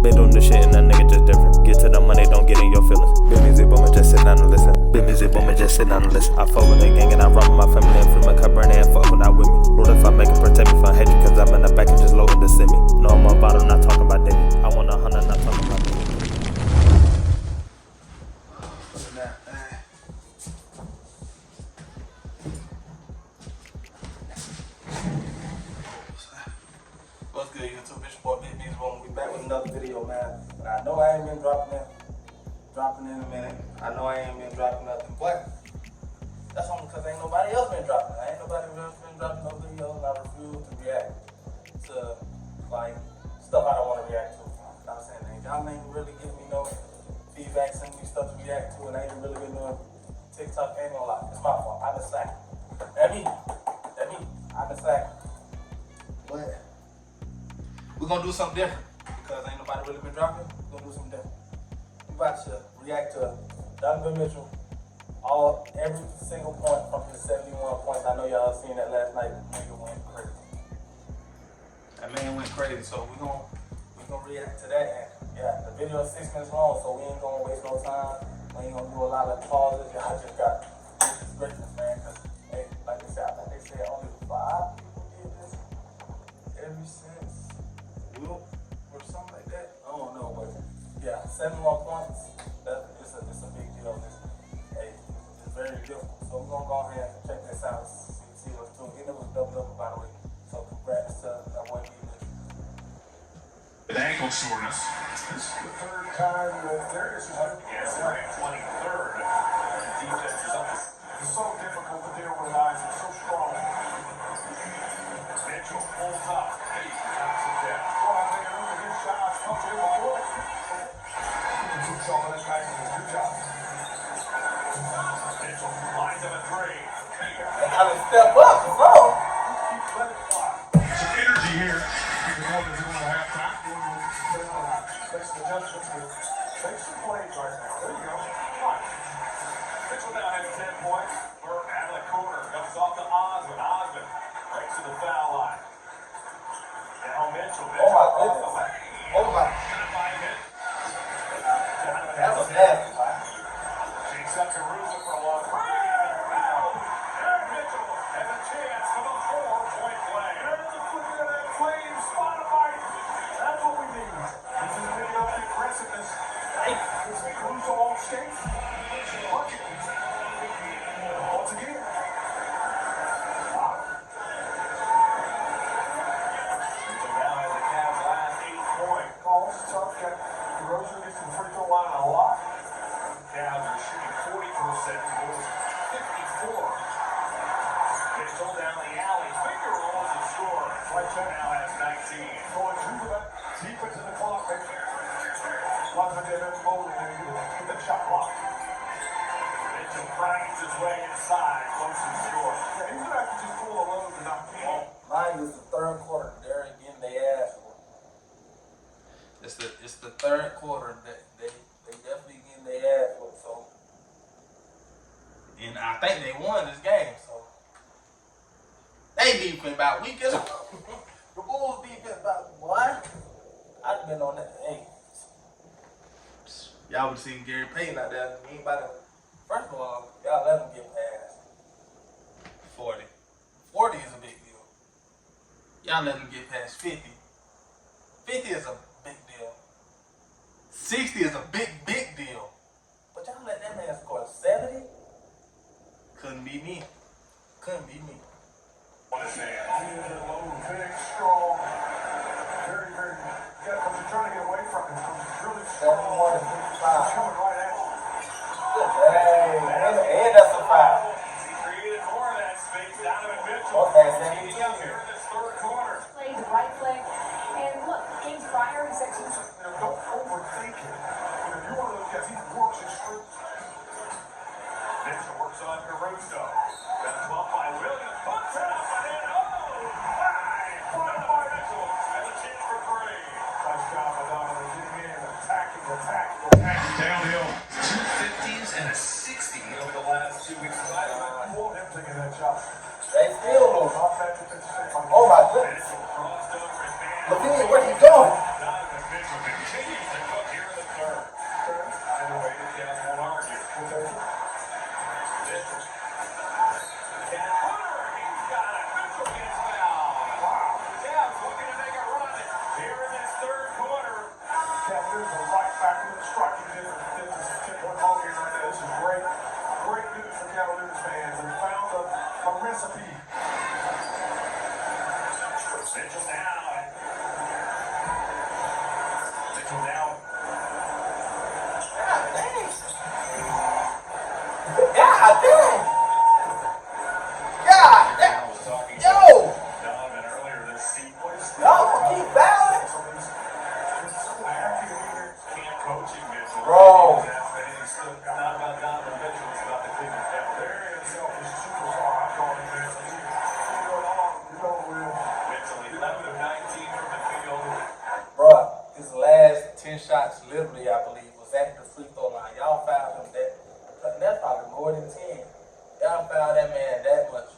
Been doing this shit and that nigga just different. Get to the money, don't get in your feelings. Big Meezyboomin, just sit down and listen. Big Meezyboomin, just sit down and listen. I fuck with the gang and I rock with my family and free my cup burning and fuck who not with me. Lord, if I make it, protect me from hatred, cause I'm in the back and just loading to send me. No, I'm about it, not talking about David. I want 100, not talking about David. What's good, YouTube? It's your boy Big Meezyboomin. We back with another video, man. But I know I ain't been dropping in a minute. I know I ain't been dropping nothing, but that's only because ain't nobody else been dropping. Ain't nobody else been dropping no videos, and I refuse to react to like stuff I don't want to react to. You know what I'm saying? Y'all ain't really giving me no feedback, sending me stuff to react to, and I ain't really been doing TikTok. Ain't gonna lie, it's my fault. I been slacking. That me. I been slacking. But we're gonna do something different because ain't nobody really been dropping. We're gonna do something different. We about to react to Donovan Mitchell, every single point from his 71 points. I know y'all seen that last night. Nigga went crazy. That man went crazy. So we're gonna react to that. And yeah, the video is 6 minutes long, so we ain't gonna waste no time. We ain't gonna do a lot of pauses. Y'all just got this greatness, man. Cause hey, like I said, I think they said only 5 people did this ever since Will or something like that. I don't know, but yeah, 71 points. It's a big deal. It's very difficult. So we're gonna go ahead and check this out. See what's doing. It was double, by the way. So congrats to that one team. With ankle soreness. This is the third time that there is one. Yes, ranked 23rd. Defense is up. It's so difficult to deal with guys. It's so strong. Mitchell pulls up. Hey, knocks it down. Well, I think another good shot. Comes in before. Good job on this guy. Good job. Mitchell lines up a three. They gotta step up, bro. Keep letting it fly. Some energy here. Even though they're going to have time. Make some adjustments. Make some plays right now. There you go. Fine. Mitchell now has 10 points. Burke out of the corner. Comes off to Osmond. Osmond breaks to the foul line. Now Mitchell. Oh my goodness. Oh my. That was nasty. Takes up to Russo for a long run. Aaron Mitchell has a chance for the 4-point play. There's the flicker of that flame. Spotted by. That's what we need. This is a video of the aggressiveness. It's the Russo all shape. Bucket. Once again. Wow. Mitchell now has the Cavs' last 8-point. Calls tough. Got DeRozan gets to the free throw line a lot. Cavs are shooting 40%. Bulls 54. Mitchell down the alley. Finger rolls and scores. Right check. Now has 19. Going through that deep into the clock. Lots of dead end mode and get that shot blocked. Mitchell cranks his way inside. Close and short. Yeah, he's gonna have to just pull a load and not pull. Mine is the third quarter. They're getting their ass whooped. It's the third quarter that they definitely getting their ass whooped. So, and I think they won this game. So they defense about weak as the Bulls defense about what? I've been on that. Hey, y'all would have seen Gary Payton out there. Anybody? First of all, y'all let him get past 40. 40 is a big deal. Y'all let him get past 50. 50 is a big deal. 60 is a big deal. But y'all let that man score 70? Couldn't be me. Couldn't be me. What is that? He is a low, big, strong, very, very. Yeah, because you're trying to get away from him. He's really strong. 71 and 55. He's coming right at you. Hey, and that's a foul. He created more of that space. Donovan Mitchell. Okay, He's up here in this third quarter. Played the right flag. And look, games prior, he's actually. Don't overthink it. You're one of those guys. He works extreme. Mitchell works on Caruso. Got a bump by Williams. Puts it up and in. Oh, my. Donovan Mitchell has a chance for three. Nice job by Donovan getting in, attacking. Downhill. 250s and a 60 over the last 2 weeks. I want him taking that shot. They still lose. Offensive. Oh my goodness. Mitchell crossed over his man. Levine, what he doing? Donovan Mitchell continues recipe. Mitchell down. Mitchell down. God dang. God dang. God dang. I was talking to Yo. Donovan earlier this sequence. Y'all gonna keep fouling? Camp coaching Mitchell. Bro. It's not about Donovan Mitchell, it's about the Cleveland Cavaliers. Very unselfish superstar. I'm calling him that. Mitchell, 11 of 19 from the field. Bruh, his last 10 shots, literally, I believe, was at the free throw line. Y'all fouled him that's probably more than 10. Y'all fouled that man that much.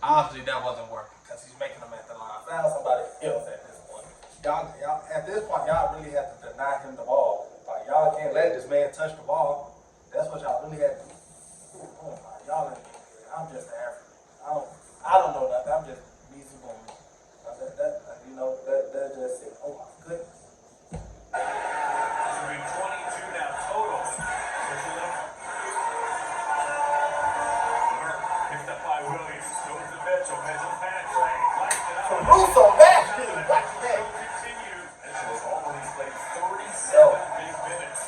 Obviously, that wasn't working because he's making them at the line. Foul somebody else at this point. Y'all, at this point, y'all really have to deny him the ball. Like, y'all can't let this man touch the ball. That's what y'all really have to do. Oh my, y'all ain't getting good. I'm just an African. I don't know nothing. I'm just Meezyboomin. That just it. Oh my goodness. This will be 22 now total. Picked up by Williams. Goes to Mitchell. Mitchell penetrates. Lights it up. Caruso back. Continued. Mitchell has already played 37 big minutes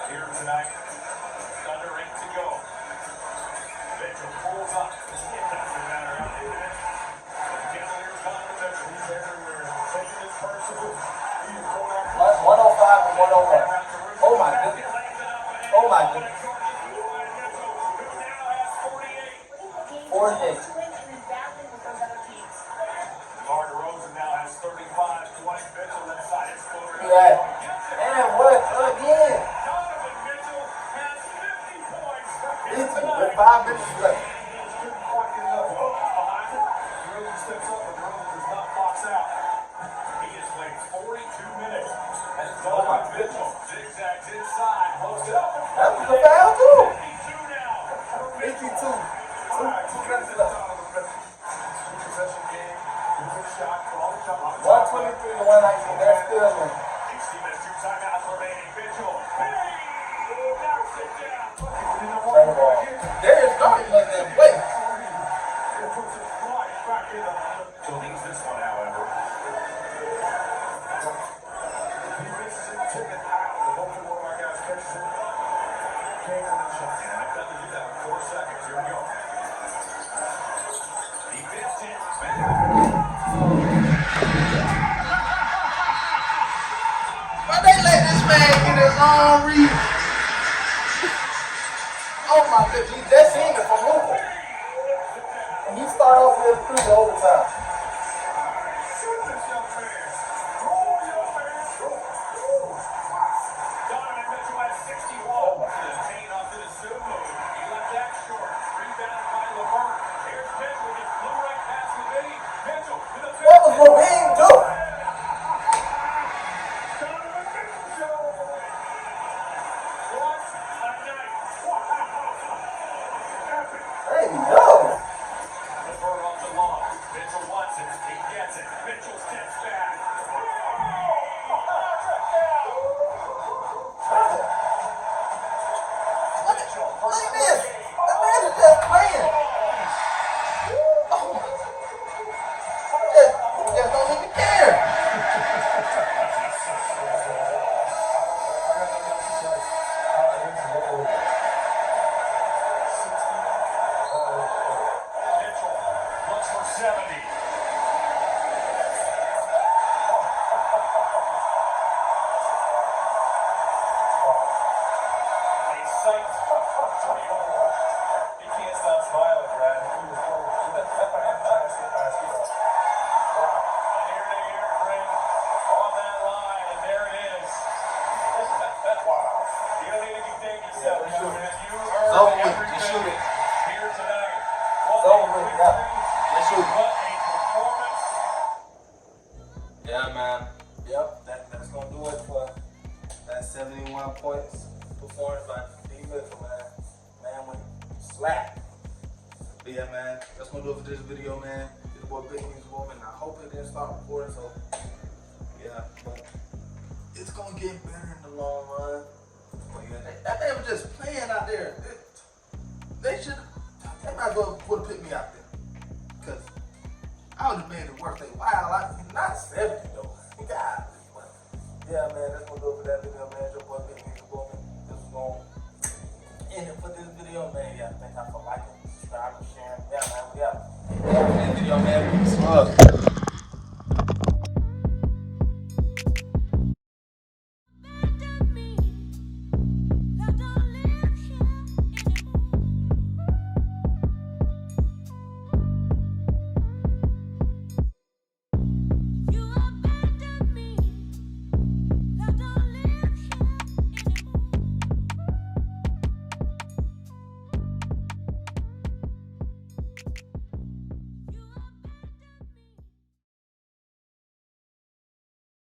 here tonight. Under 8 to go. Mitchell pulls up. It doesn't matter how they finish. The Cavaliers Donovan Mitchell. He's everywhere. Taking it personal. He's going after 105 and 101. Oh my goodness. Oh my goodness. 48. DeMar DeRozan now has 35. Dwight Mitchell inside his floater. Yeah. And what again? Donovan Mitchell has 50 points. With 5 minutes left. Couldn't quite get enough behind it. DeRozan steps up, but DeRozan does not box out. He has played 42 minutes. And Oh my Donovan Mitchell zigzags inside. Posts it up. That was a foul too. 52 now. 52. All right, so that's it. Two possession game. Good shot. Call the shot. 123 to 119. They're still in. 60 minutes, 2 timeouts remaining. Mitchell. Hey! Knocks it down. Play ball. There is nothing like that play. It puts it right back in the So leaves this one, however. he misses it, take it out, and hopefully one of my guys catches it. Can't get the shot. And I've done to do that in 4 seconds. Here we go. He missed it. But they let this man get his own read. Oh my goodness, he just seen it from Luka. And he started off with 3 overtime. Donovan Mitchell has 61. Kane off to the zoom move. He left that short. Rebounded by Lamar. Here's Mitchell. He flew right past Levine. Mitchell to the What was Levine doing? Donovan Mitchell show. What a night. Epic. There you go. The bird off the lawn. Mitchell wants it. He gets it. Mitchell steps back. Look at this. The man is just playing. Oh. He just don't even care. Mitchell looks for 70. A sight to behold. You can't stop smiling, Brad. And here they ring on that line, and there it is. Wow. You don't need to thank yourself, Yeah, shoot man. it. You It's earned over with. Just everything shoot it. here tonight. It's What over a with. Yeah. victory. Just shoot it. What a performance. Yeah, man. Yep, that's gonna do it for that 71 points performance by D. Mitchell, man. Man went slap. But yeah, man, that's gonna do it for this video, man. It's your boy Big Meezyboomin. I hope it didn't start recording, so yeah, but it's gonna get better in the long run. But yeah, that man was just playing out there. They should They might as well would have put me out there. Because I would have made it worth their while. Not 70 though. God. Yeah, man, that's gonna do it for that video, man. It's your boy, Meezyboomin. This is gonna end it for this video, man. Yeah, thank y'all for liking, subscribing, sharing. Yeah, man, we out. Yeah, this video, man. Peace love.